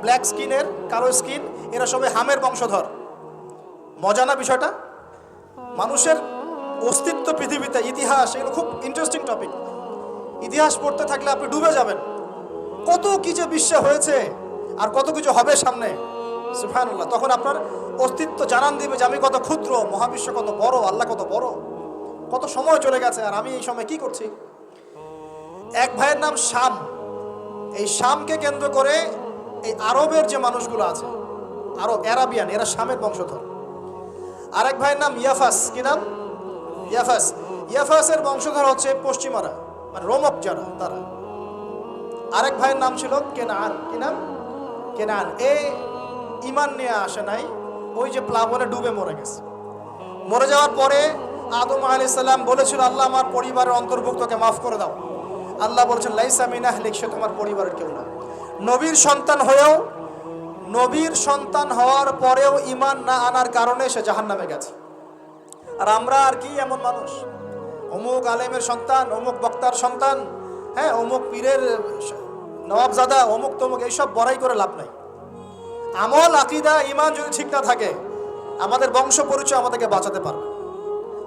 ব্ল্যাক স্কিনের, কালো স্কিন, এরা সবাই হামের বংশধর। মজা না বিষয়টা? মানুষের অস্তিত্ব পৃথিবীতে, ইতিহাস, এগুলো খুব ইন্টারেস্টিং টপিক। ইতিহাস পড়তে থাকলে আপনি ডুবে যাবেন। কত কি যে বিশ্বে হয়েছে আর কত কিছু হবে সামনে, সুবহানাল্লাহ। তখন আপনার অস্তিত্ব জানান দিবে যে আমি কত ক্ষুদ্র, মহাবিশ্ব কত বড়, আল্লাহ কত বড়, কত সময় চলে গেছে আর আমি এই সময় কি করছি। এক ভাইয়ের নাম শাম। এই শামকে কেন্দ্র করে এই আরবের যে মানুষগুলো আছে, আরব, অ্যারাবিয়ান, এরা শামের বংশধর। আরেক ভাইয়ের নাম ইয়াফাস। কি নাম? ইয়াফাস। ইয়াফাসের বংশধর হচ্ছে পশ্চিমারা, মানে রোমক যারা, তারা। আরেক ভাইয়ের নাম ছিল কেনান। কি নাম? কেনান। এ ঈমান নিয়ে আসে নাই, ওই যে প্লাবনে ডুবে মরে গেছে। মরে যাওয়ার পরে আদম আলাইহিস সালাম বলেছিল, আল্লাহ আমার পরিবারের অন্তর্ভুক্তকে মাফ করে দাও। আল্লাহ বলছেন, লাইসা মিন আহলিক, সে তোমার পরিবারের কেউ না। নবীর সন্তান হওয়ার পরেও ঈমান না আনার কারণে সে জাহান্নামে গেছে। আর আমরা আর কি এমন মানুষ, অমুক আলেমের সন্তান, অমুক বক্তার সন্তান, হ্যাঁ, অমুক পীরের নওয়াবজাদা, অমুক তমুক, এইসব বড়াই করে লাভ নাই। আমল, আকীদা, ঈমান যদি ঠিক না থাকে, আমাদের বংশ পরিচয় আমাদেরকে বাঁচাতে পারবে,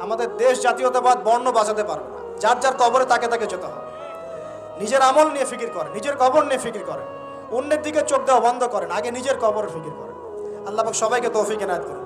আমাদের দেশ, জাতীয়তাবাদ, বর্ণ বাঁচাতে পারবে না। যার যার কবরে তাকে তাকে যেতে হবে। নিজের আমল নিয়ে ফিকির করেন, নিজের কবর নিয়ে ফিকির করেন, অন্যের দিকে চোখ দেওয়া বন্ধ করেন, আগে নিজের কবরের ফিকির করেন। আল্লাহ পাক সবাইকে তৌফিক এনায়েত করুন।